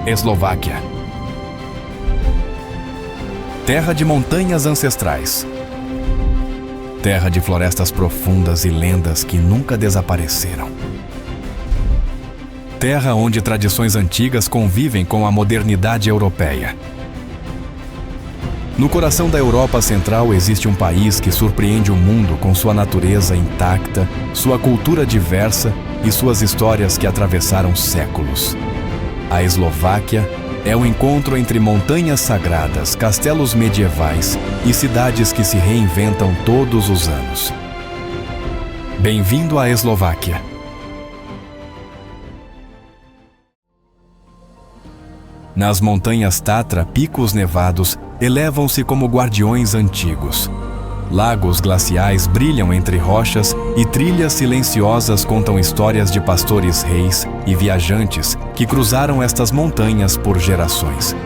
Eslováquia. Terra de montanhas ancestrais. Terra de florestas profundas e lendas que nunca desapareceram. Terra onde tradições antigas convivem com a modernidade europeia. No coração da Europa Central existe um país que surpreende o mundo com sua natureza intacta, sua cultura diversa e suas histórias que atravessaram séculos. A Eslováquia é o encontro entre montanhas sagradas, castelos medievais e cidades que se reinventam todos os anos. Bem-vindo à Eslováquia! Nas montanhas Tatra, picos nevados elevam-se como guardiões antigos. Lagos glaciais brilham entre rochas e trilhas silenciosas contam histórias de pastores reis e viajantes que cruzaram estas montanhas por gerações.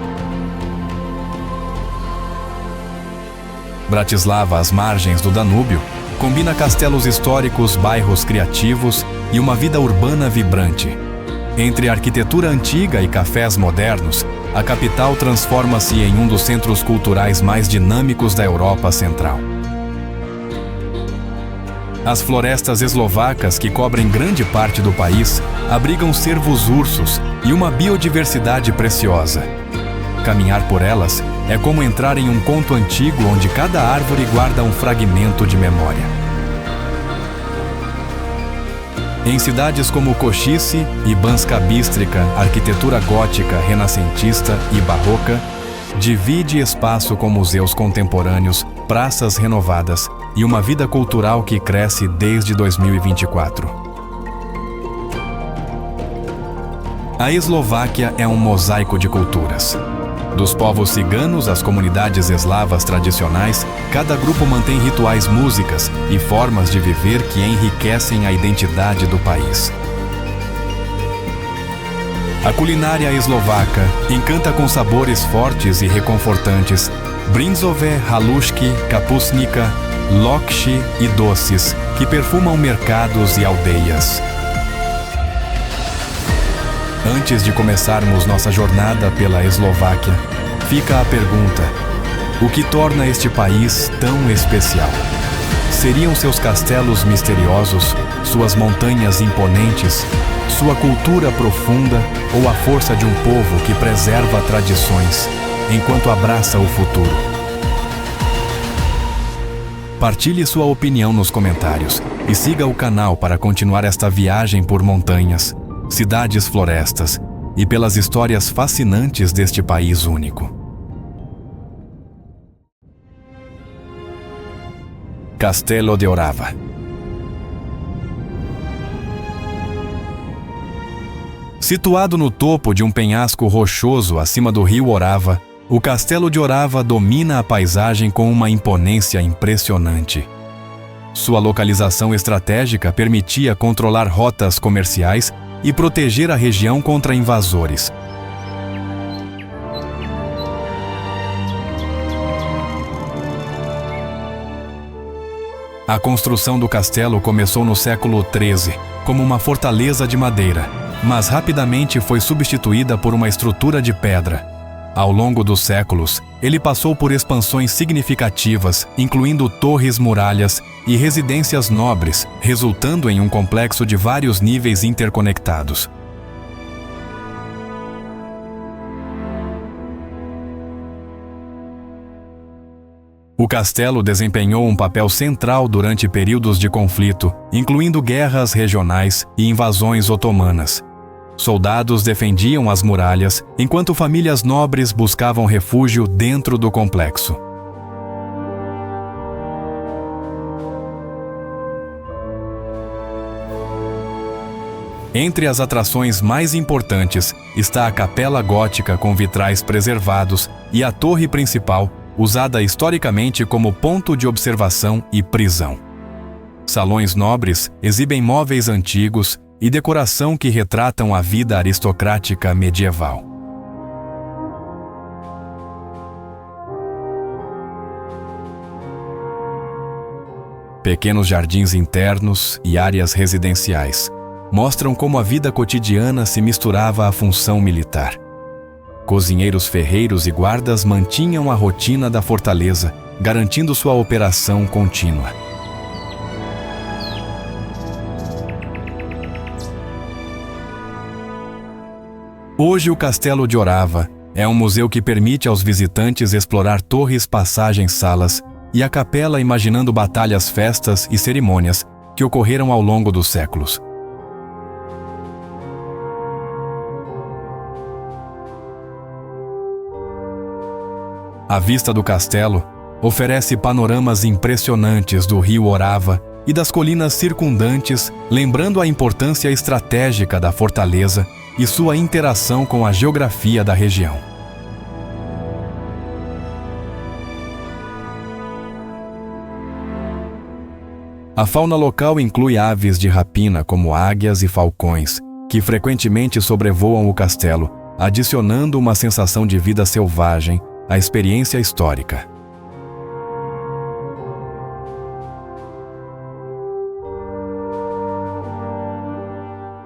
Bratislava, às margens do Danúbio, combina castelos históricos, bairros criativos e uma vida urbana vibrante. Entre arquitetura antiga e cafés modernos, a capital transforma-se em um dos centros culturais mais dinâmicos da Europa Central. As florestas eslovacas, que cobrem grande parte do país, abrigam cervos ursos e uma biodiversidade preciosa. Caminhar por elas é como entrar em um conto antigo onde cada árvore guarda um fragmento de memória. Em cidades como Košice e Banska Bystrica, a arquitetura gótica, renascentista e barroca divide espaço com museus contemporâneos, praças renovadas e uma vida cultural que cresce desde 2024. A Eslováquia é um mosaico de culturas. Dos povos ciganos às comunidades eslavas tradicionais, cada grupo mantém rituais, músicas e formas de viver que enriquecem a identidade do país. A culinária eslovaca encanta com sabores fortes e reconfortantes, brinzové, halušky, kapusnica, lokši e doces que perfumam mercados e aldeias. Antes de começarmos nossa jornada pela Eslováquia, fica a pergunta: o que torna este país tão especial? Seriam seus castelos misteriosos, suas montanhas imponentes, sua cultura profunda ou a força de um povo que preserva tradições enquanto abraça o futuro? Partilhe sua opinião nos comentários e siga o canal para continuar esta viagem por montanhas, cidades florestas e pelas histórias fascinantes deste país único. Castelo de Orava. Situado no topo de um penhasco rochoso acima do rio Orava, o Castelo de Orava domina a paisagem com uma imponência impressionante. Sua localização estratégica permitia controlar rotas comerciais e proteger a região contra invasores. A construção do castelo começou no século XIII, como uma fortaleza de madeira, mas rapidamente foi substituída por uma estrutura de pedra. Ao longo dos séculos, ele passou por expansões significativas, incluindo torres muralhas e residências nobres, resultando em um complexo de vários níveis interconectados. O castelo desempenhou um papel central durante períodos de conflito, incluindo guerras regionais e invasões otomanas. Soldados defendiam as muralhas, enquanto famílias nobres buscavam refúgio dentro do complexo. Entre as atrações mais importantes está a capela gótica com vitrais preservados e a torre principal, usada historicamente como ponto de observação e prisão. Salões nobres exibem móveis antigos e decoração que retratam a vida aristocrática medieval. Pequenos jardins internos e áreas residenciais mostram como a vida cotidiana se misturava à função militar. Cozinheiros, ferreiros e guardas mantinham a rotina da fortaleza, garantindo sua operação contínua. Hoje, o Castelo de Orava é um museu que permite aos visitantes explorar torres, passagens, salas e a capela, imaginando batalhas, festas e cerimônias que ocorreram ao longo dos séculos. A vista do castelo oferece panoramas impressionantes do rio Orava e das colinas circundantes, lembrando a importância estratégica da fortaleza e sua interação com a geografia da região. A fauna local inclui aves de rapina como águias e falcões, que frequentemente sobrevoam o castelo, adicionando uma sensação de vida selvagem à experiência histórica.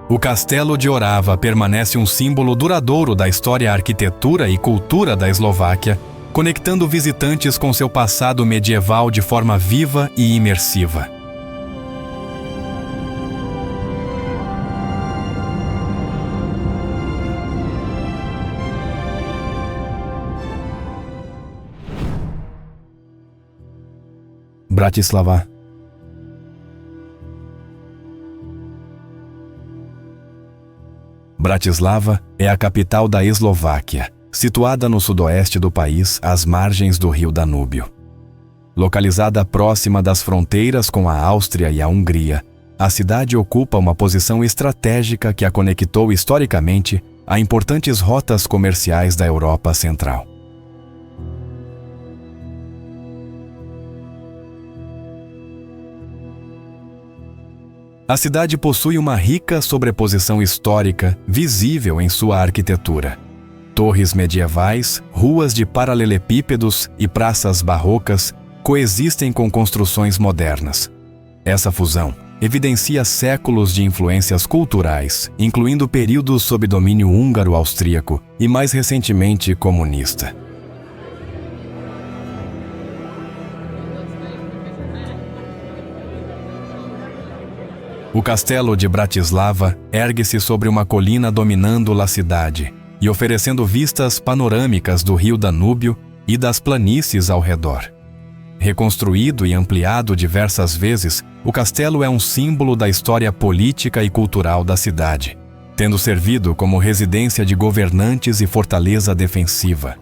O Castelo de Orava permanece um símbolo duradouro da história, arquitetura e cultura da Eslováquia, conectando visitantes com seu passado medieval de forma viva e imersiva. Bratislava. Bratislava é a capital da Eslováquia, situada no sudoeste do país, às margens do rio Danúbio. Localizada próxima das fronteiras com a Áustria e a Hungria, a cidade ocupa uma posição estratégica que a conectou historicamente a importantes rotas comerciais da Europa Central. A cidade possui uma rica sobreposição histórica visível em sua arquitetura. Torres medievais, ruas de paralelepípedos e praças barrocas coexistem com construções modernas. Essa fusão evidencia séculos de influências culturais, incluindo períodos sob domínio húngaro-austríaco e, mais recentemente, comunista. O Castelo de Bratislava ergue-se sobre uma colina dominando a cidade e oferecendo vistas panorâmicas do rio Danúbio e das planícies ao redor. Reconstruído e ampliado diversas vezes, o castelo é um símbolo da história política e cultural da cidade, tendo servido como residência de governantes e fortaleza defensiva.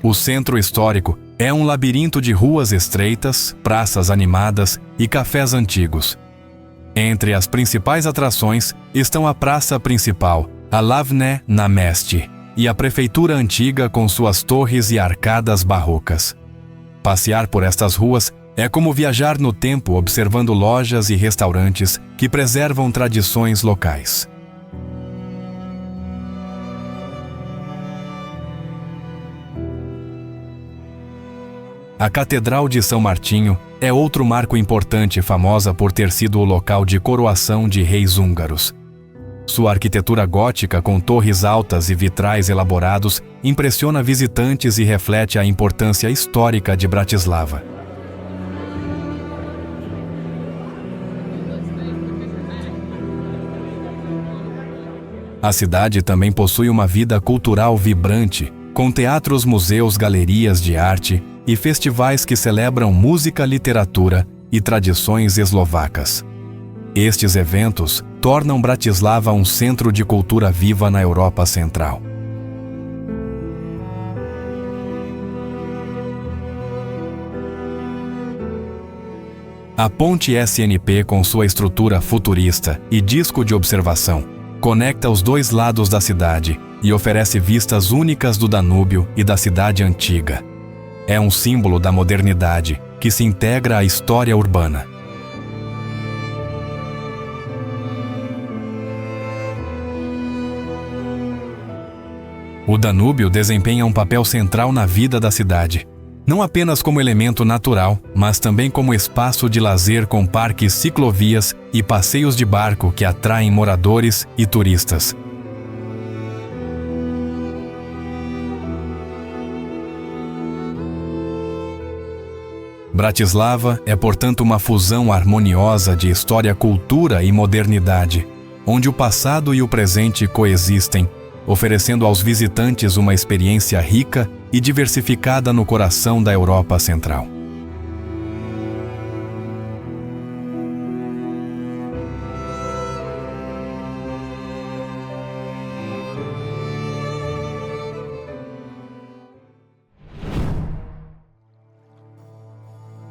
O centro histórico é um labirinto de ruas estreitas, praças animadas e cafés antigos. Entre as principais atrações estão a praça principal, a Hlavné náměstí, e a prefeitura antiga com suas torres e arcadas barrocas. Passear por estas ruas é como viajar no tempo, observando lojas e restaurantes que preservam tradições locais. A Catedral de São Martinho é outro marco importante, famosa por ter sido o local de coroação de reis húngaros. Sua arquitetura gótica, com torres altas e vitrais elaborados, impressiona visitantes e reflete a importância histórica de Bratislava. A cidade também possui uma vida cultural vibrante, com teatros, museus, galerias de arte e festivais que celebram música, literatura e tradições eslovacas. Estes eventos tornam Bratislava um centro de cultura viva na Europa Central. A ponte SNP, com sua estrutura futurista e disco de observação, conecta os dois lados da cidade e oferece vistas únicas do Danúbio e da cidade antiga. É um símbolo da modernidade que se integra à história urbana. O Danúbio desempenha um papel central na vida da cidade. não apenas como elemento natural, mas também como espaço de lazer com parques, ciclovias e passeios de barco que atraem moradores e turistas. Bratislava é, portanto, uma fusão harmoniosa de história, cultura e modernidade, onde o passado e o presente coexistem, oferecendo aos visitantes uma experiência rica e diversificada no coração da Europa Central.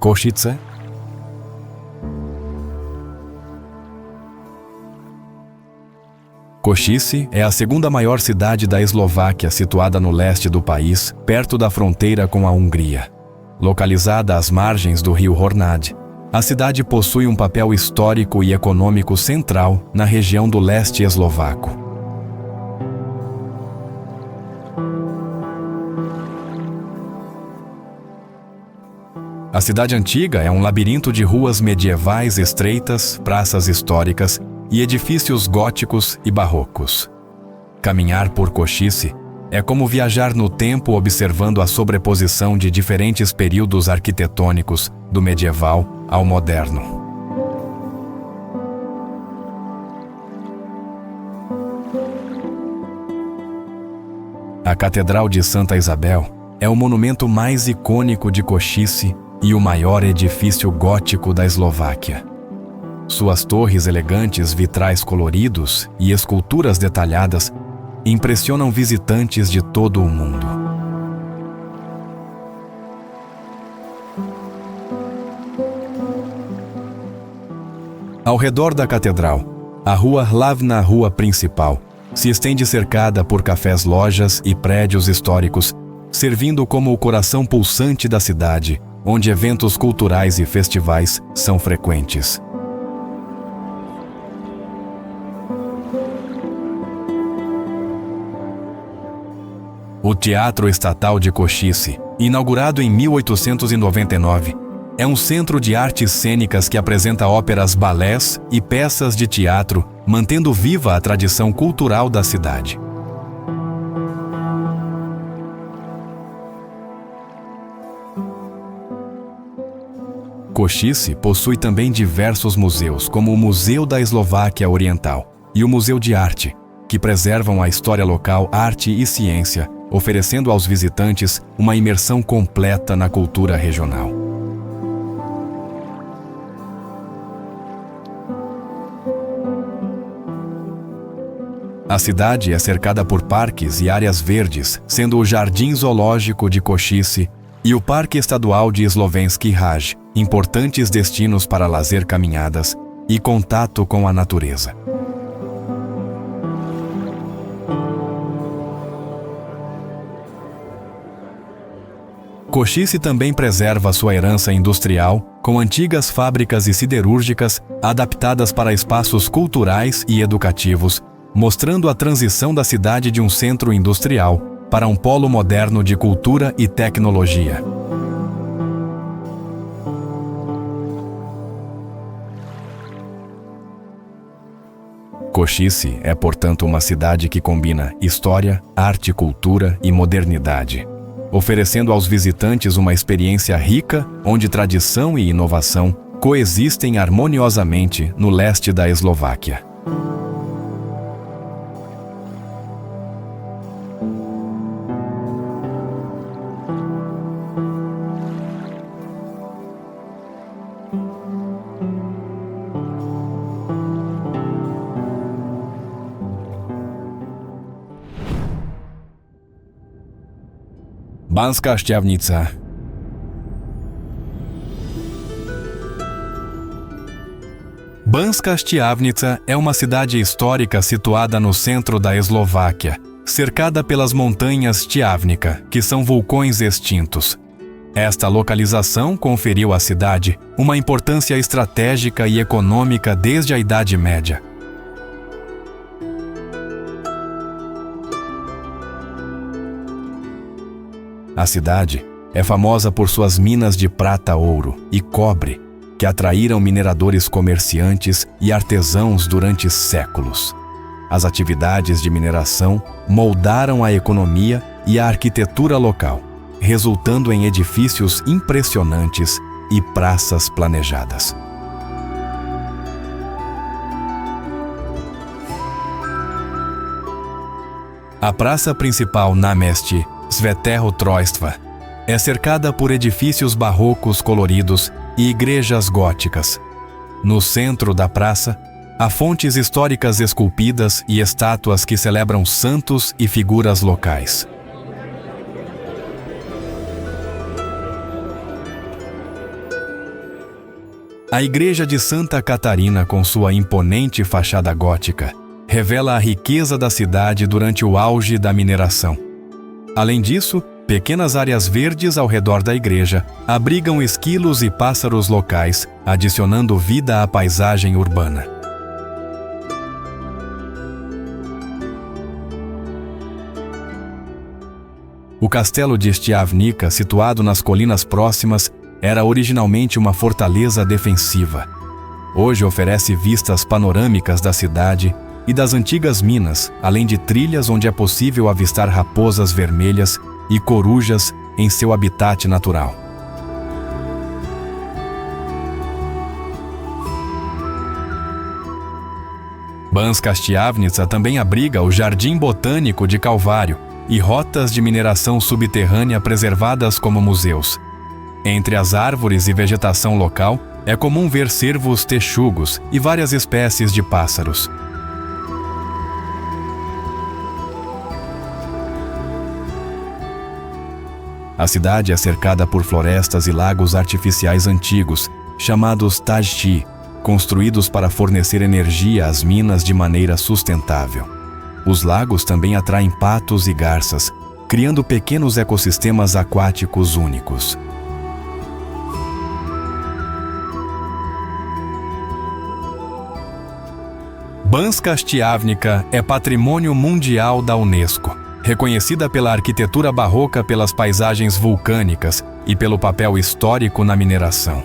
Košice. Košice é a segunda maior cidade da Eslováquia, situada no leste do país, perto da fronteira com a Hungria. Localizada às margens do rio Hornád, a cidade possui um papel histórico e econômico central na região do leste eslovaco. A cidade antiga é um labirinto de ruas medievais estreitas, praças históricas e edifícios góticos e barrocos. Caminhar por Košice é como viajar no tempo observando a sobreposição de diferentes períodos arquitetônicos, do medieval ao moderno. A Catedral de Santa Isabel é o monumento mais icônico de Košice e o maior edifício gótico da Eslováquia. Suas torres elegantes, vitrais coloridos e esculturas detalhadas impressionam visitantes de todo o mundo. Ao redor da catedral, a rua Hlavna Rua principal se estende cercada por cafés-lojas e prédios históricos, servindo como o coração pulsante da cidade, onde eventos culturais e festivais são frequentes. O Teatro Estatal de Košice, inaugurado em 1899, é um centro de artes cênicas que apresenta óperas, balés e peças de teatro, mantendo viva a tradição cultural da cidade. Košice possui também diversos museus, como o Museu da Eslováquia Oriental e o Museu de Arte, que preservam a história local, arte e ciência, oferecendo aos visitantes uma imersão completa na cultura regional. A cidade é cercada por parques e áreas verdes, sendo o Jardim Zoológico de Košice e o Parque Estadual de Slovenský Hrad, importantes destinos para lazer, caminhadas e contato com a natureza. Košice também preserva sua herança industrial, com antigas fábricas e siderúrgicas adaptadas para espaços culturais e educativos, mostrando a transição da cidade de um centro industrial para um polo moderno de cultura e tecnologia. Košice é, portanto, uma cidade que combina história, arte, cultura e modernidade, oferecendo aos visitantes uma experiência rica, onde tradição e inovação coexistem harmoniosamente no leste da Eslováquia. Banská Štiavnica. Banská Štiavnica é uma cidade histórica situada no centro da Eslováquia, cercada pelas montanhas Štiavnica, que são vulcões extintos. Esta localização conferiu à cidade uma importância estratégica e econômica desde a Idade Média. A cidade é famosa por suas minas de prata, ouro e cobre, que atraíram mineradores comerciantes e artesãos durante séculos. As atividades de mineração moldaram a economia e a arquitetura local, resultando em edifícios impressionantes e praças planejadas. A praça principal na Mesti, Sveteho Trojstva, é cercada por edifícios barrocos coloridos e igrejas góticas. No centro da praça, há fontes históricas esculpidas e estátuas que celebram santos e figuras locais. A igreja de Santa Catarina, com sua imponente fachada gótica, revela a riqueza da cidade durante o auge da mineração. Além disso, pequenas áreas verdes ao redor da igreja abrigam esquilos e pássaros locais, adicionando vida à paisagem urbana. O castelo de Stiavnica, situado nas colinas próximas, era originalmente uma fortaleza defensiva. Hoje oferece vistas panorâmicas da cidade e das antigas minas, além de trilhas onde é possível avistar raposas vermelhas e corujas em seu habitat natural. Banska Štiavnica também abriga o Jardim Botânico de Calvário e rotas de mineração subterrânea preservadas como museus. Entre as árvores e vegetação local, é comum ver cervos texugos e várias espécies de pássaros. A cidade é cercada por florestas e lagos artificiais antigos, chamados Tajti, construídos para fornecer energia às minas de maneira sustentável. Os lagos também atraem patos e garças, criando pequenos ecossistemas aquáticos únicos. Banska Štiavnica é patrimônio mundial da Unesco, reconhecida pela arquitetura barroca, pelas paisagens vulcânicas e pelo papel histórico na mineração.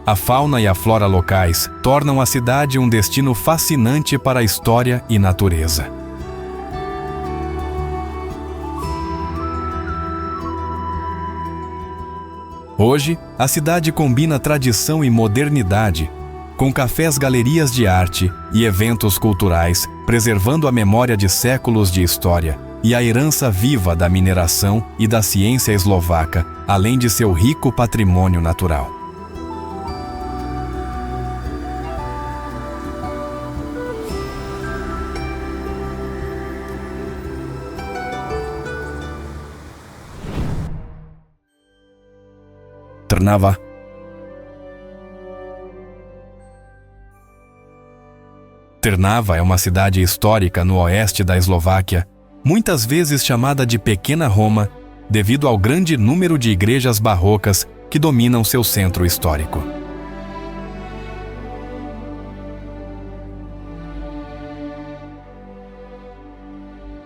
A fauna e a flora locais tornam a cidade um destino fascinante para a história e natureza. Hoje, a cidade combina tradição e modernidade, com cafés-galerias de arte e eventos culturais, preservando a memória de séculos de história e a herança viva da mineração e da ciência eslovaca, além de seu rico patrimônio natural. Trnava. Trnava é uma cidade histórica no oeste da Eslováquia, muitas vezes chamada de Pequena Roma, devido ao grande número de igrejas barrocas que dominam seu centro histórico.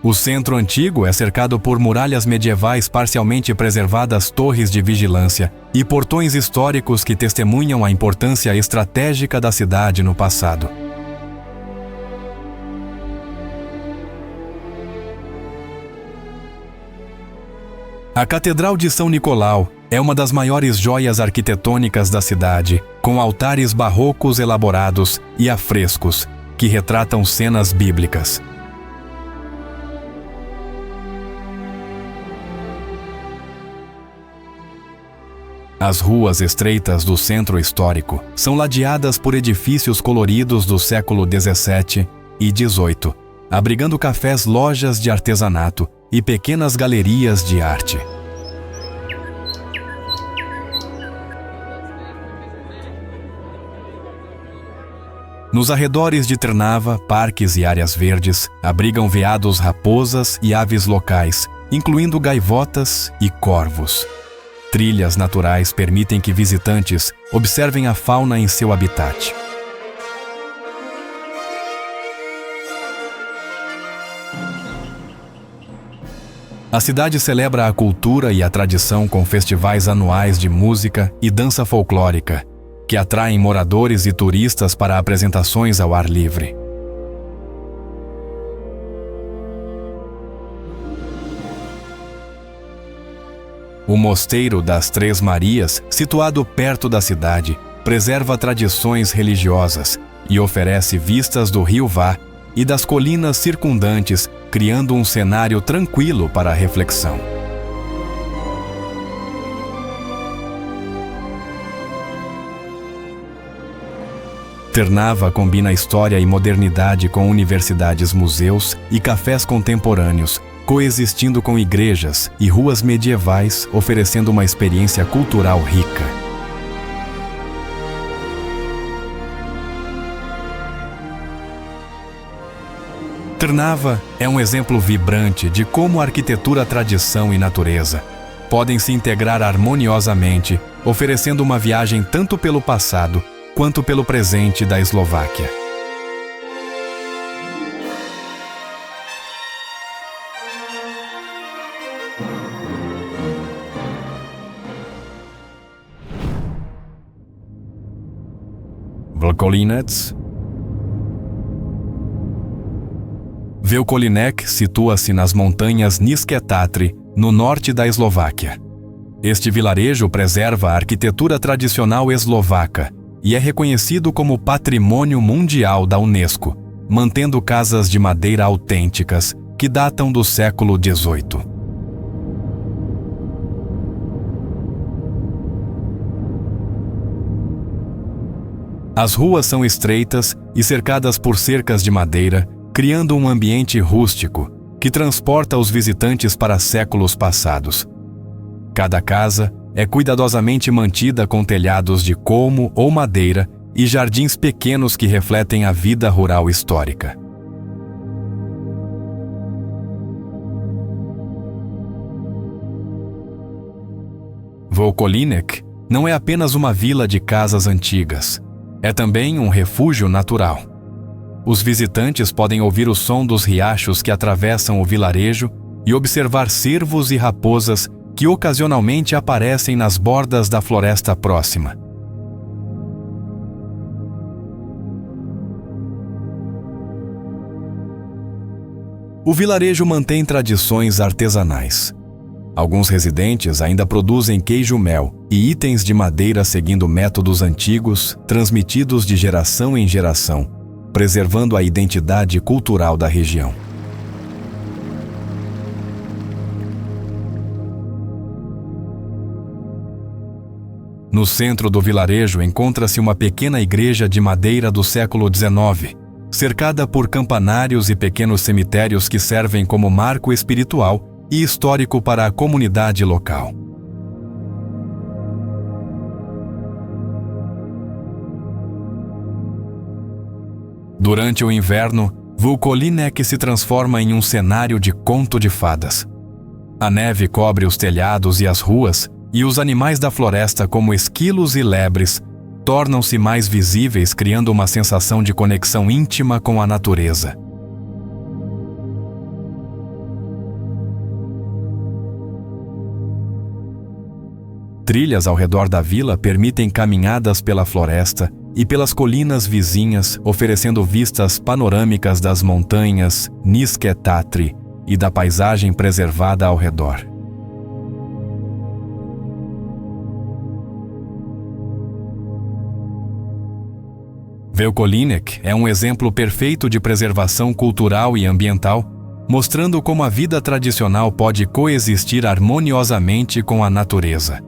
O centro antigo é cercado por muralhas medievais parcialmente preservadas, torres de vigilância e portões históricos que testemunham a importância estratégica da cidade no passado. A Catedral de São Nicolau é uma das maiores joias arquitetônicas da cidade, com altares barrocos elaborados e afrescos que retratam cenas bíblicas. As ruas estreitas do centro histórico são ladeadas por edifícios coloridos do século XVII e XVIII, abrigando cafés, lojas de artesanato e pequenas galerias de arte. Nos arredores de Trnava, parques e áreas verdes abrigam veados, raposas e aves locais, incluindo gaivotas e corvos. Trilhas naturais permitem que visitantes observem a fauna em seu habitat. A cidade celebra a cultura e a tradição com festivais anuais de música e dança folclórica, que atraem moradores e turistas para apresentações ao ar livre. O Mosteiro das Três Marias, situado perto da cidade, preserva tradições religiosas e oferece vistas do rio Vá e das colinas circundantes, criando um cenário tranquilo para a reflexão. Trnava combina história e modernidade com universidades, museus e cafés contemporâneos, coexistindo com igrejas e ruas medievais, oferecendo uma experiência cultural rica. Trnava é um exemplo vibrante de como arquitetura, tradição e natureza podem se integrar harmoniosamente, oferecendo uma viagem tanto pelo passado quanto pelo presente da Eslováquia. Veľkolinec. Veľkolinec situa-se nas montanhas Nízke Tatry, no norte da Eslováquia. Este vilarejo preserva a arquitetura tradicional eslovaca e é reconhecido como Patrimônio Mundial da Unesco, mantendo casas de madeira autênticas que datam do século XVIII. As ruas são estreitas e cercadas por cercas de madeira, criando um ambiente rústico que transporta os visitantes para séculos passados. Cada casa é cuidadosamente mantida com telhados de colmo ou madeira e jardins pequenos que refletem a vida rural histórica. Veľkolinec não é apenas uma vila de casas antigas, é também um refúgio natural. Os visitantes podem ouvir o som dos riachos que atravessam o vilarejo e observar cervos e raposas que ocasionalmente aparecem nas bordas da floresta próxima. O vilarejo mantém tradições artesanais. Alguns residentes ainda produzem queijo-mel e itens de madeira seguindo métodos antigos, transmitidos de geração em geração, preservando a identidade cultural da região. No centro do vilarejo encontra-se uma pequena igreja de madeira do século XIX, cercada por campanários e pequenos cemitérios que servem como marco espiritual e histórico para a comunidade local. Durante o inverno, Veľkolinec se transforma em um cenário de conto de fadas. A neve cobre os telhados e as ruas, e os animais da floresta, como esquilos e lebres, tornam-se mais visíveis, criando uma sensação de conexão íntima com a natureza. Trilhas ao redor da vila permitem caminhadas pela floresta e pelas colinas vizinhas, oferecendo vistas panorâmicas das montanhas Nízke Tatry e da paisagem preservada ao redor. Veľkolinec é um exemplo perfeito de preservação cultural e ambiental, mostrando como a vida tradicional pode coexistir harmoniosamente com a natureza.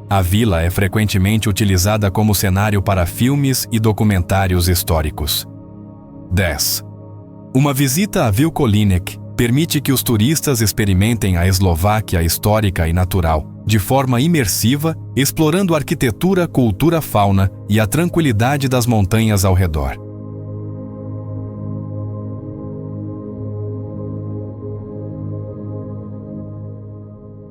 A vila é frequentemente utilizada como cenário para filmes e documentários históricos. 10. Uma visita a Veľkolinec permite que os turistas experimentem a Eslováquia histórica e natural, de forma imersiva, explorando arquitetura, cultura, fauna e a tranquilidade das montanhas ao redor.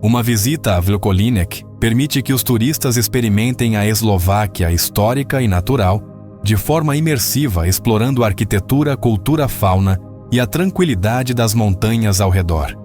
Uma visita a Veľkolinec permite que os turistas experimentem a Eslováquia histórica e natural, de forma imersiva, explorando arquitetura, cultura, fauna e a tranquilidade das montanhas ao redor.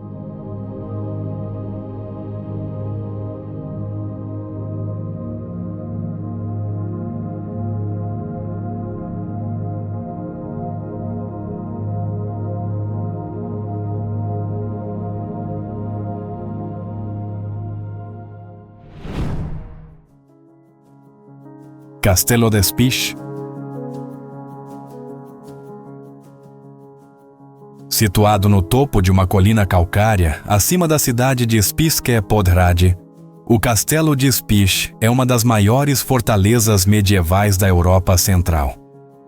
Castelo de Spiš. Situado no topo de uma colina calcária, acima da cidade de Spišské Podhradie, o Castelo de Spiš é uma das maiores fortalezas medievais da Europa Central.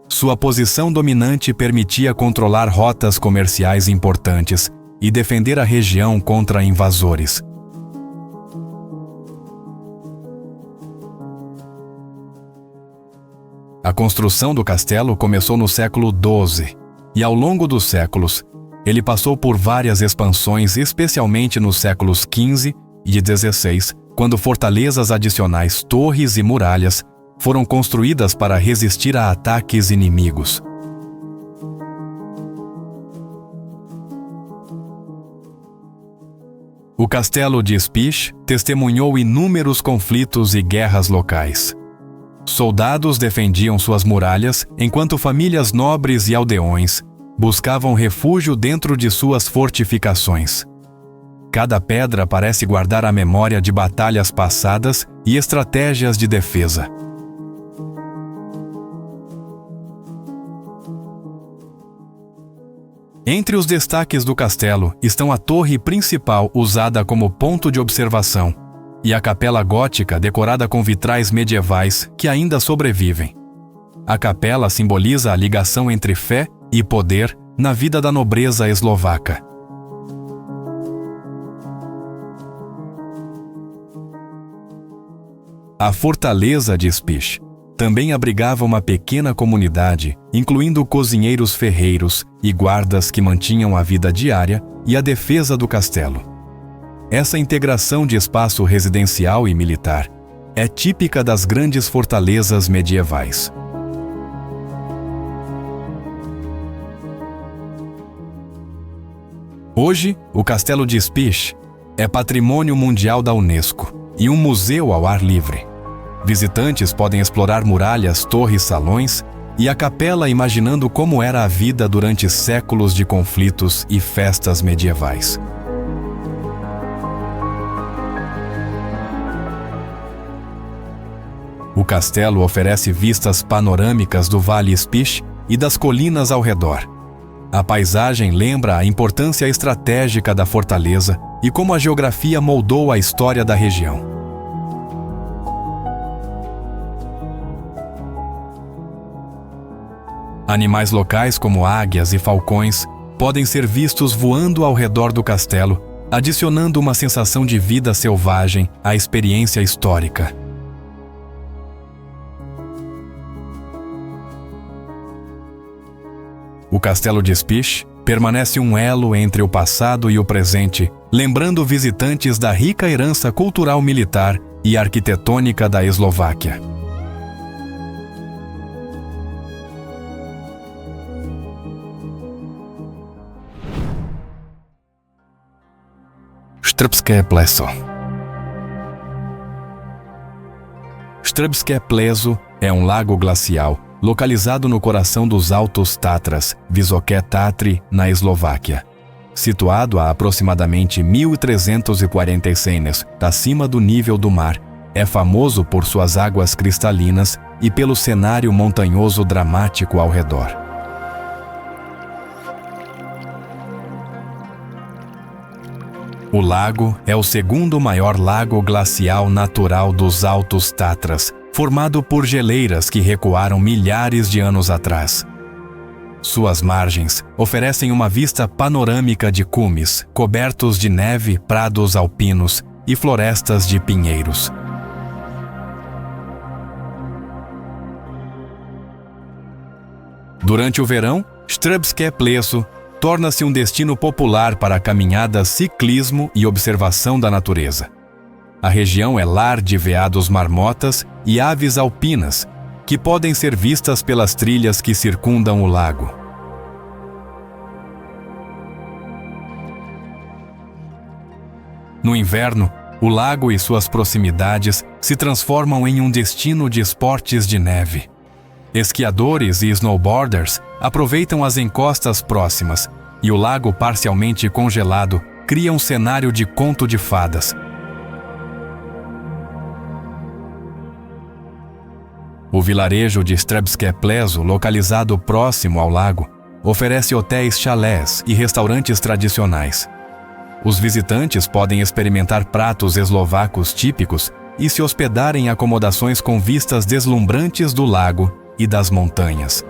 Sua posição dominante permitia controlar rotas comerciais importantes e defender a região contra invasores. A construção do castelo começou no século XII e, ao longo dos séculos, ele passou por várias expansões, especialmente nos séculos XV e XVI, quando fortalezas adicionais, torres e muralhas foram construídas para resistir a ataques inimigos. O Castelo de Spiš testemunhou inúmeros conflitos e guerras locais. Soldados defendiam suas muralhas, enquanto famílias nobres e aldeões buscavam refúgio dentro de suas fortificações. Cada pedra parece guardar a memória de batalhas passadas e estratégias de defesa. Entre os destaques do castelo estão a torre principal usada como ponto de observação e a capela gótica decorada com vitrais medievais que ainda sobrevivem. A capela simboliza a ligação entre fé e poder na vida da nobreza eslovaca. A fortaleza de Spiš também abrigava uma pequena comunidade, incluindo cozinheiros ferreiros e guardas que mantinham a vida diária e a defesa do castelo. Essa integração de espaço residencial e militar é típica das grandes fortalezas medievais. Hoje, o Castelo de Spiš é patrimônio mundial da Unesco e um museu ao ar livre. Visitantes podem explorar muralhas, torres, salões e a capela imaginando como era a vida durante séculos de conflitos e festas medievais. O castelo oferece vistas panorâmicas do Vale Spiš e das colinas ao redor. A paisagem lembra a importância estratégica da fortaleza e como a geografia moldou a história da região. Animais locais como águias e falcões podem ser vistos voando ao redor do castelo, adicionando uma sensação de vida selvagem à experiência histórica. O Castelo de Spiš permanece um elo entre o passado e o presente, lembrando visitantes da rica herança cultural militar e arquitetônica da Eslováquia. Štrbské pleso. Štrbské pleso é um lago glacial localizado no coração dos Altos Tatras, Vysoké Tatry, na Eslováquia. Situado a aproximadamente 1.340 cenas acima do nível do mar, é famoso por suas águas cristalinas e pelo cenário montanhoso dramático ao redor. O lago é o segundo maior lago glacial natural dos Altos Tatras, formado por geleiras que recuaram milhares de anos atrás. Suas margens oferecem uma vista panorâmica de cumes, cobertos de neve, prados alpinos e florestas de pinheiros. Durante o verão, Štrbské pleso torna-se um destino popular para caminhadas, ciclismo e observação da natureza. A região é lar de veados marmotas e aves alpinas, que podem ser vistas pelas trilhas que circundam o lago. No inverno, o lago e suas proximidades se transformam em um destino de esportes de neve. Esquiadores e snowboarders aproveitam as encostas próximas e o lago parcialmente congelado cria um cenário de conto de fadas. O vilarejo de Strebskie Pleso, localizado próximo ao lago, oferece hotéis chalés e restaurantes tradicionais. Os visitantes podem experimentar pratos eslovacos típicos e se hospedar em acomodações com vistas deslumbrantes do lago e das montanhas.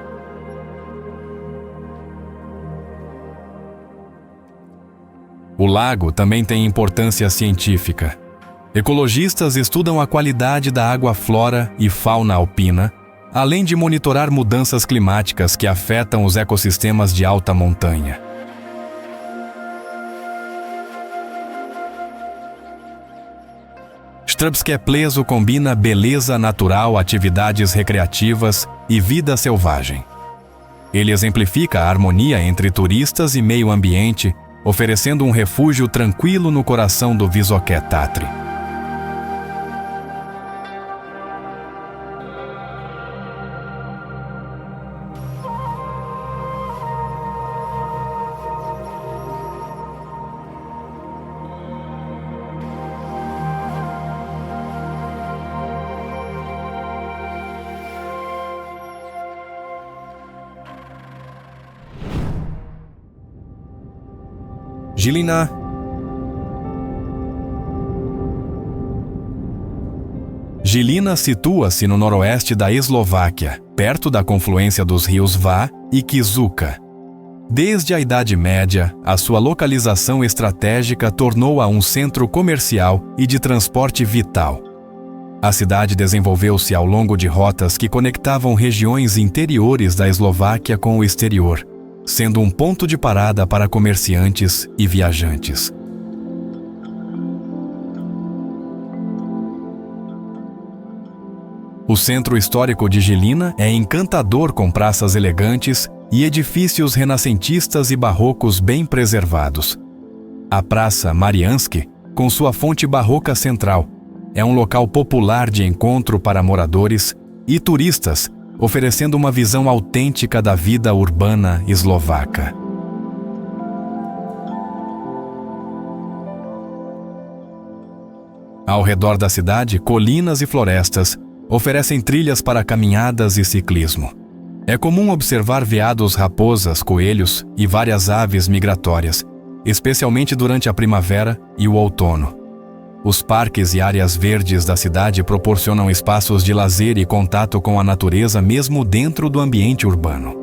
O lago também tem importância científica. Ecologistas estudam a qualidade da água, flora e fauna alpina, além de monitorar mudanças climáticas que afetam os ecossistemas de alta montanha. Strebskie Pleso combina beleza natural, atividades recreativas e vida selvagem. Ele exemplifica a harmonia entre turistas e meio ambiente, oferecendo um refúgio tranquilo no coração do Vysoké Tatry. Žilina. Žilina situa-se no noroeste da Eslováquia, perto da confluência dos rios Vá e Kizuka. Desde a Idade Média, a sua localização estratégica tornou-a um centro comercial e de transporte vital. A cidade desenvolveu-se ao longo de rotas que conectavam regiões interiores da Eslováquia com o exterior, sendo um ponto de parada para comerciantes e viajantes. O centro histórico de Žilina é encantador, com praças elegantes e edifícios renascentistas e barrocos bem preservados. A Praça Mariánski, com sua fonte barroca central, é um local popular de encontro para moradores e turistas, oferecendo uma visão autêntica da vida urbana eslovaca. Ao redor da cidade, colinas e florestas oferecem trilhas para caminhadas e ciclismo. É comum observar veados, raposas, coelhos e várias aves migratórias, especialmente durante a primavera e o outono. Os parques e áreas verdes da cidade proporcionam espaços de lazer e contato com a natureza mesmo dentro do ambiente urbano.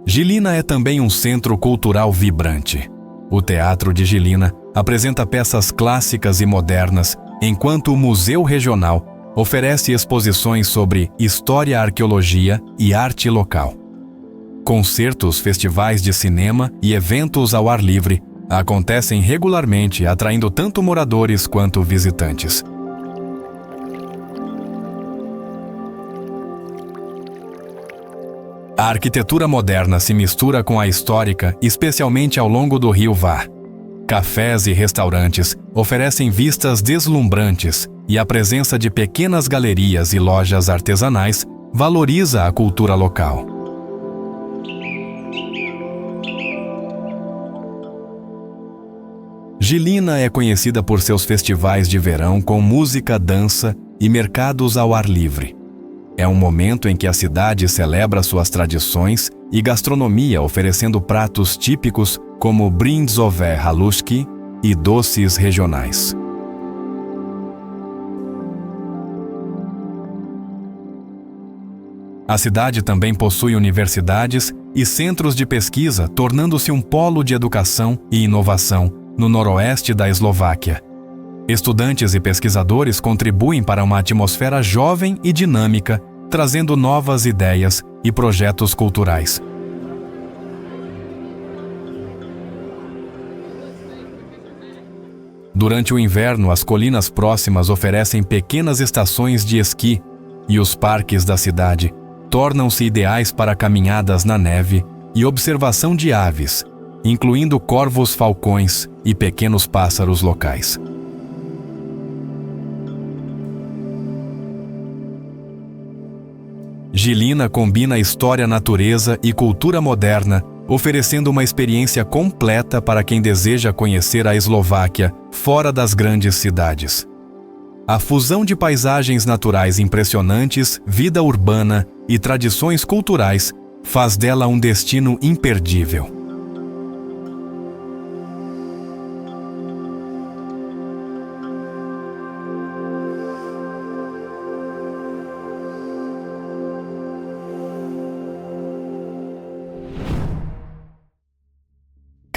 Žilina é também um centro cultural vibrante. O Teatro de Žilina apresenta peças clássicas e modernas, enquanto o Museu Regional oferece exposições sobre história, arqueologia e arte local. Concertos, festivais de cinema e eventos ao ar livre acontecem regularmente, atraindo tanto moradores quanto visitantes. A arquitetura moderna se mistura com a histórica, especialmente ao longo do rio Vá. Cafés e restaurantes oferecem vistas deslumbrantes e a presença de pequenas galerias e lojas artesanais valoriza a cultura local. Žilina é conhecida por seus festivais de verão com música, dança e mercados ao ar livre. É um momento em que a cidade celebra suas tradições e gastronomia, oferecendo pratos típicos como bryndzové halušky e doces regionais. A cidade também possui universidades e centros de pesquisa, tornando-se um polo de educação e inovação no noroeste da Eslováquia. Estudantes e pesquisadores contribuem para uma atmosfera jovem e dinâmica, trazendo novas ideias e projetos culturais. Durante o inverno, as colinas próximas oferecem pequenas estações de esqui e os parques da cidade tornam-se ideais para caminhadas na neve e observação de aves, incluindo corvos, falcões e pequenos pássaros locais. Žilina combina história, natureza e cultura moderna oferecendo uma experiência completa para quem deseja conhecer a Eslováquia fora das grandes cidades. A fusão de paisagens naturais impressionantes, vida urbana e tradições culturais faz dela um destino imperdível.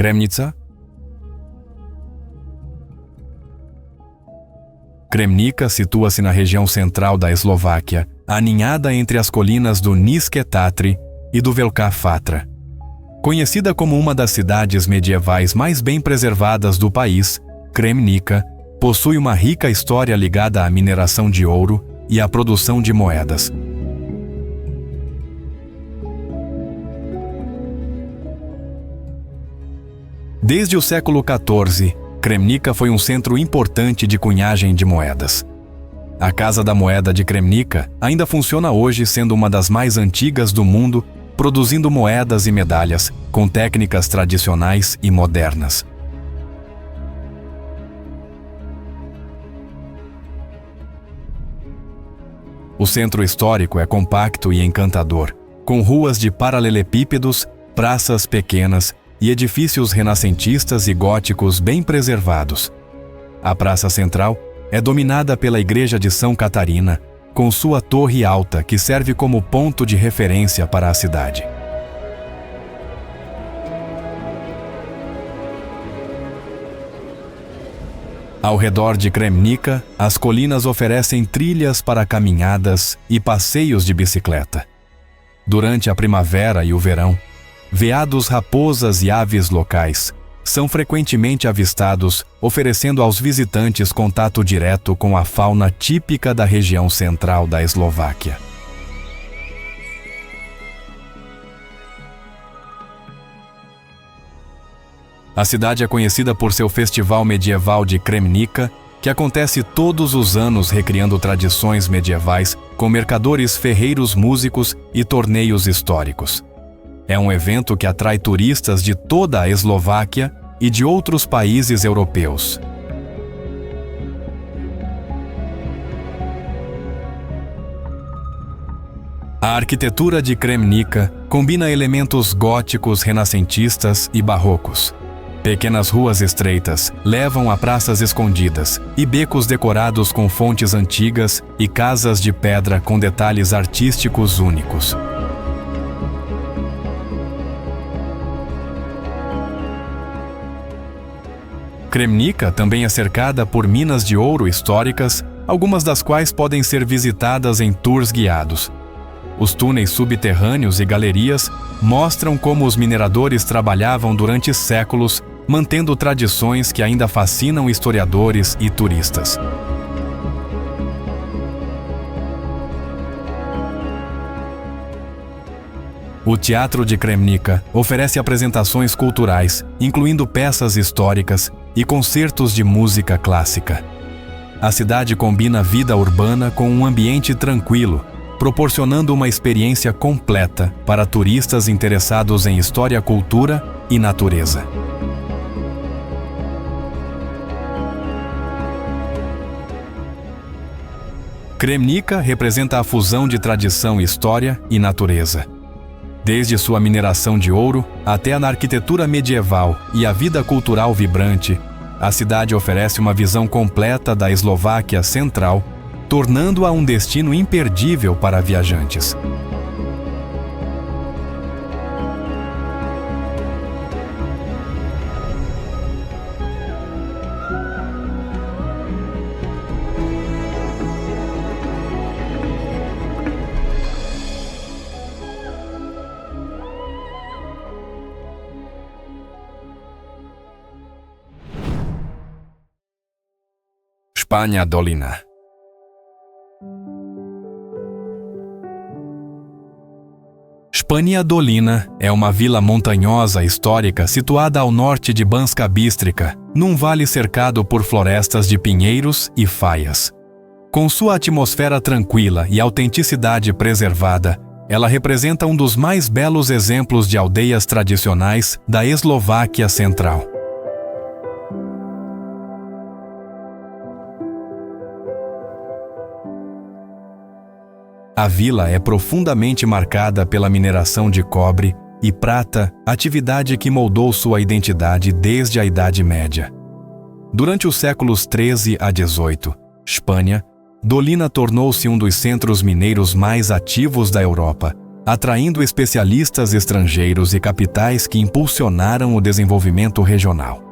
Kremnica? Kremnica situa-se na região central da Eslováquia, aninhada entre as colinas do Nízke Tatry e do Velká Fatra. Conhecida como uma das cidades medievais mais bem preservadas do país, Kremnica possui uma rica história ligada à mineração de ouro e à produção de moedas. Desde o século XIV, Kremnica foi um centro importante de cunhagem de moedas. A Casa da Moeda de Kremnica ainda funciona hoje, sendo uma das mais antigas do mundo, produzindo moedas e medalhas com técnicas tradicionais e modernas. O centro histórico é compacto e encantador, com ruas de paralelepípedos, praças pequenas e edifícios renascentistas e góticos bem preservados. A praça central é dominada pela Igreja de São Catarina, com sua torre alta que serve como ponto de referência para a cidade. Ao redor de Kremnica, as colinas oferecem trilhas para caminhadas e passeios de bicicleta. Durante a primavera e o verão, veados, raposas e aves locais são frequentemente avistados, oferecendo aos visitantes contato direto com a fauna típica da região central da Eslováquia. A cidade é conhecida por seu Festival Medieval de Kremnica, que acontece todos os anos recriando tradições medievais com mercadores, ferreiros, músicos e torneios históricos. É um evento que atrai turistas de toda a Eslováquia e de outros países europeus. A arquitetura de Kremnica combina elementos góticos, renascentistas e barrocos. Pequenas ruas estreitas levam a praças escondidas e becos decorados com fontes antigas e casas de pedra com detalhes artísticos únicos. Kremnica também é cercada por minas de ouro históricas, algumas das quais podem ser visitadas em tours guiados. Os túneis subterrâneos e galerias mostram como os mineradores trabalhavam durante séculos, mantendo tradições que ainda fascinam historiadores e turistas. O Teatro de Kremnica oferece apresentações culturais, incluindo peças históricas e concertos de música clássica. A cidade combina vida urbana com um ambiente tranquilo, proporcionando uma experiência completa para turistas interessados em história, cultura e natureza. Kremnica representa a fusão de tradição, história e natureza. Desde sua mineração de ouro até a arquitetura medieval e a vida cultural vibrante, a cidade oferece uma visão completa da Eslováquia central, tornando-a um destino imperdível para viajantes. Špania Dolina. Špania Dolina é uma vila montanhosa histórica situada ao norte de Banska Bystrica, num vale cercado por florestas de pinheiros e faias. Com sua atmosfera tranquila e autenticidade preservada, Ela representa um dos mais belos exemplos de aldeias tradicionais da Eslováquia Central. A vila é profundamente marcada pela mineração de cobre e prata, atividade que moldou sua identidade desde a Idade Média. Durante os séculos 13 a 18, Espanha, Dolina tornou-se um dos centros mineiros mais ativos da Europa, atraindo especialistas estrangeiros e capitais que impulsionaram o desenvolvimento regional.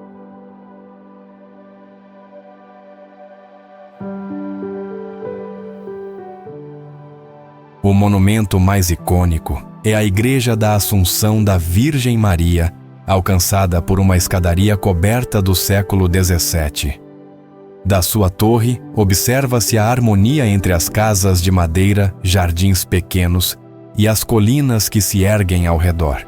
O monumento mais icônico é a Igreja da Assunção da Virgem Maria, alcançada por uma escadaria coberta do século XVII. Da sua torre, observa-se a harmonia entre as casas de madeira, jardins pequenos e as colinas que se erguem ao redor.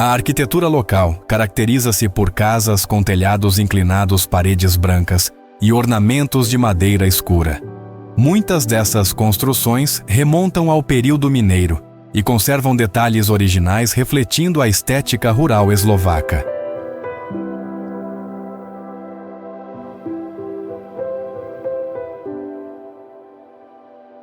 A arquitetura local caracteriza-se por casas com telhados inclinados, paredes brancas e ornamentos de madeira escura. Muitas dessas construções remontam ao período mineiro e conservam detalhes originais refletindo a estética rural eslovaca.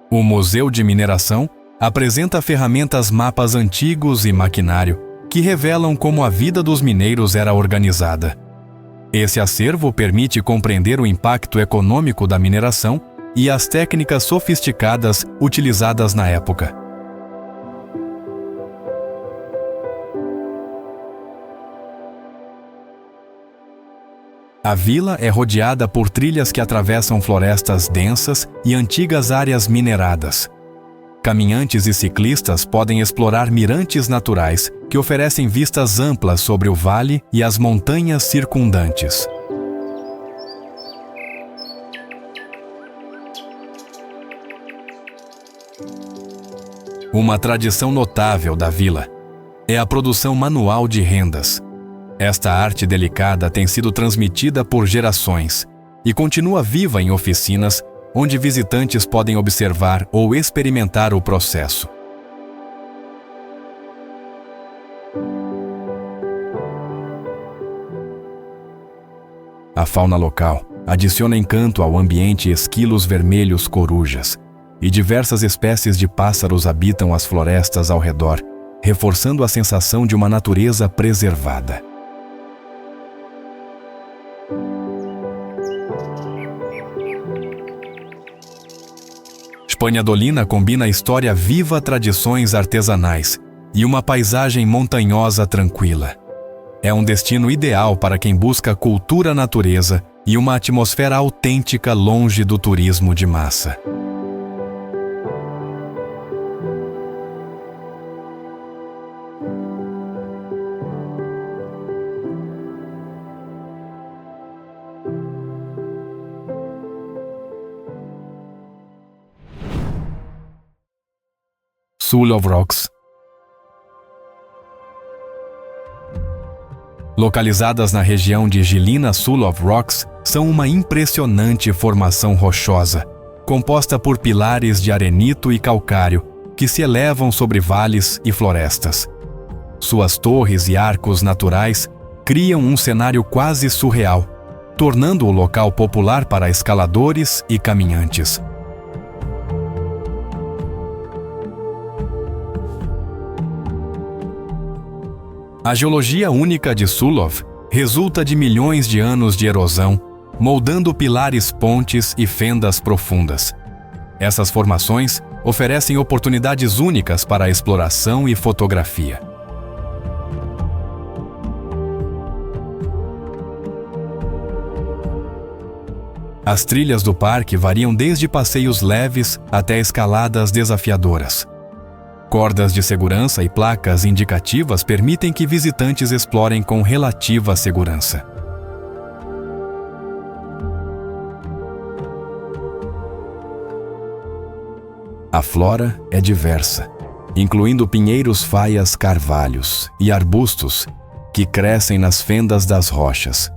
O Museu de Mineração apresenta ferramentas, mapas antigos e maquinário que revelam como a vida dos mineiros era organizada. Esse acervo permite compreender o impacto econômico da mineração e as técnicas sofisticadas utilizadas na época. A vila é rodeada por trilhas que atravessam florestas densas e antigas áreas mineradas. Caminhantes e ciclistas podem explorar mirantes naturais que oferecem vistas amplas sobre o vale e as montanhas circundantes. Uma tradição notável da vila é a produção manual de rendas. Esta arte delicada tem sido transmitida por gerações e continua viva em oficinas onde visitantes podem observar ou experimentar o processo. A fauna local adiciona encanto ao ambiente. Esquilos vermelhos, corujas e diversas espécies de pássaros habitam as florestas ao redor, reforçando a sensação de uma natureza preservada. Espanha Dolina combina história viva, tradições artesanais e uma paisagem montanhosa tranquila. É um destino ideal para quem busca cultura, natureza e uma atmosfera autêntica longe do turismo de massa. Sulov Rocks. Localizadas na região de Žilina, Sulov Rocks são uma impressionante formação rochosa, composta por pilares de arenito e calcário que se elevam sobre vales e florestas. Suas torres e arcos naturais criam um cenário quase surreal, tornando o local popular para escaladores e caminhantes. A geologia única de Sulov resulta de milhões de anos de erosão, moldando pilares, pontes e fendas profundas. Essas formações oferecem oportunidades únicas para a exploração e fotografia. As trilhas do parque variam desde passeios leves até escaladas desafiadoras. Cordas de segurança e placas indicativas permitem que visitantes explorem com relativa segurança. A flora é diversa, incluindo pinheiros, faias, carvalhos e arbustos que crescem nas fendas das rochas.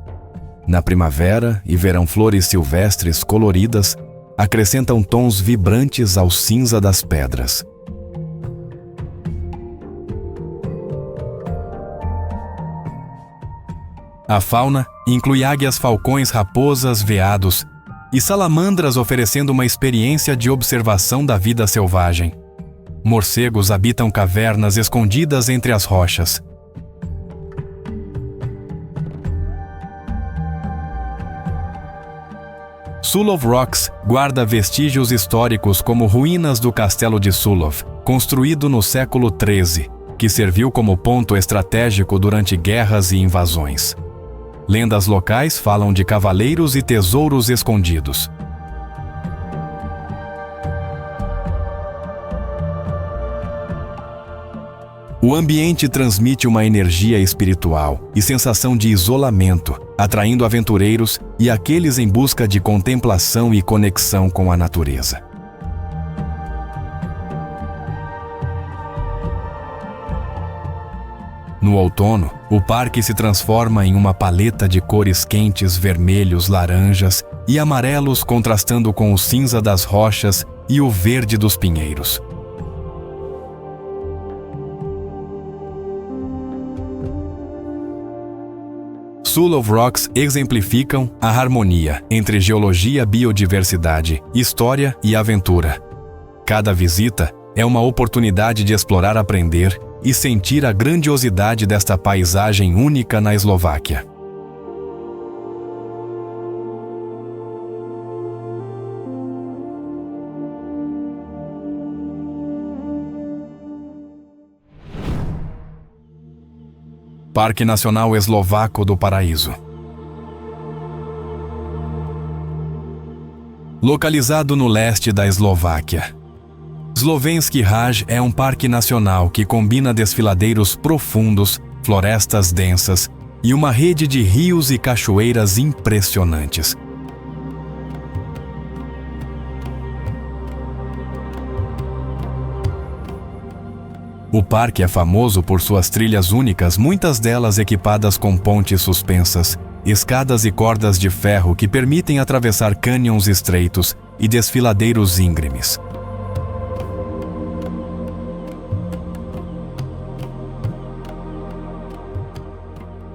Na primavera e verão, flores silvestres coloridas acrescentam tons vibrantes ao cinza das pedras. A fauna inclui águias, falcões, raposas, veados e salamandras, oferecendo uma experiência de observação da vida selvagem. Morcegos habitam cavernas escondidas entre as rochas. Sulov Rocks guarda vestígios históricos como ruínas do Castelo de Sulov, construído no século XIII, que serviu como ponto estratégico durante guerras e invasões. Lendas locais falam de cavaleiros e tesouros escondidos. O ambiente transmite uma energia espiritual e sensação de isolamento, atraindo aventureiros e aqueles em busca de contemplação e conexão com a natureza. No outono, o parque se transforma em uma paleta de cores quentes, vermelhos, laranjas e amarelos, contrastando com o cinza das rochas e o verde dos pinheiros. Sulov Rocks exemplificam a harmonia entre geologia, biodiversidade, história e aventura. Cada visita é uma oportunidade de explorar, aprender e sentir a grandiosidade desta paisagem única na Eslováquia. Parque Nacional Eslovaco do Paraíso. Localizado no leste da Eslováquia, Slovenský Raj é um parque nacional que combina desfiladeiros profundos, florestas densas e uma rede de rios e cachoeiras impressionantes. O parque é famoso por suas trilhas únicas, muitas delas equipadas com pontes suspensas, escadas e cordas de ferro que permitem atravessar cânions estreitos e desfiladeiros íngremes.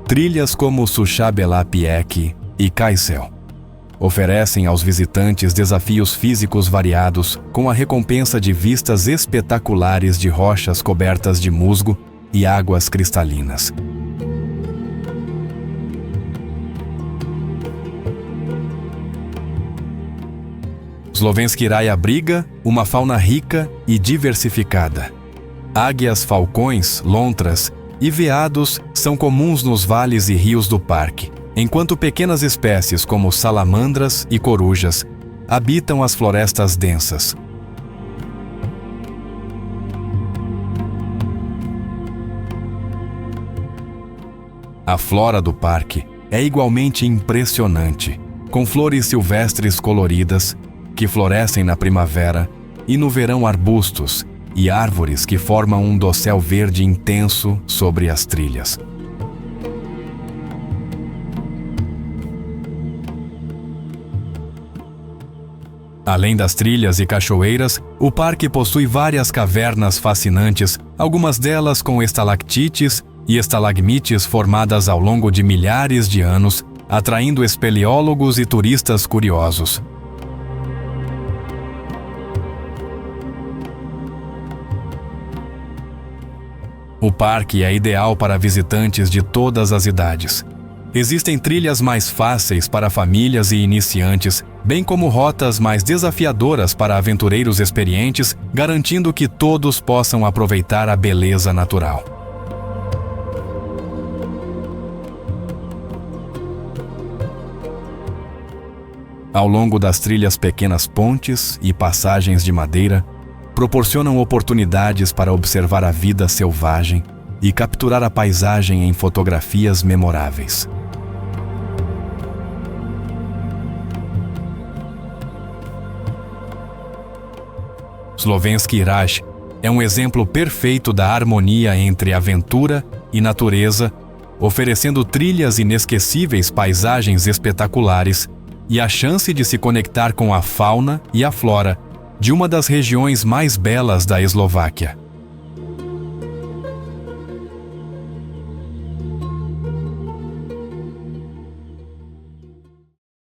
Trilhas como Sushabela Piek e Kaisel oferecem aos visitantes desafios físicos variados, com a recompensa de vistas espetaculares de rochas cobertas de musgo e águas cristalinas. Slovenský Raj abriga uma fauna rica e diversificada. Águias, falcões, lontras e veados são comuns nos vales e rios do parque, enquanto pequenas espécies como salamandras e corujas habitam as florestas densas. A flora do parque é igualmente impressionante, com flores silvestres coloridas que florescem na primavera e no verão, arbustos e árvores que formam um dossel verde intenso sobre as trilhas. Além das trilhas e cachoeiras, o parque possui várias cavernas fascinantes, algumas delas com estalactites e estalagmites formadas ao longo de milhares de anos, atraindo espeleólogos e turistas curiosos. O parque é ideal para visitantes de todas as idades. Existem trilhas mais fáceis para famílias e iniciantes, bem como rotas mais desafiadoras para aventureiros experientes, garantindo que todos possam aproveitar a beleza natural. Ao longo das trilhas, pequenas pontes e passagens de madeira proporcionam oportunidades para observar a vida selvagem e capturar a paisagem em fotografias memoráveis. Slovenský Raj é um exemplo perfeito da harmonia entre aventura e natureza, oferecendo trilhas inesquecíveis, paisagens espetaculares e a chance de se conectar com a fauna e a flora de uma das regiões mais belas da Eslováquia.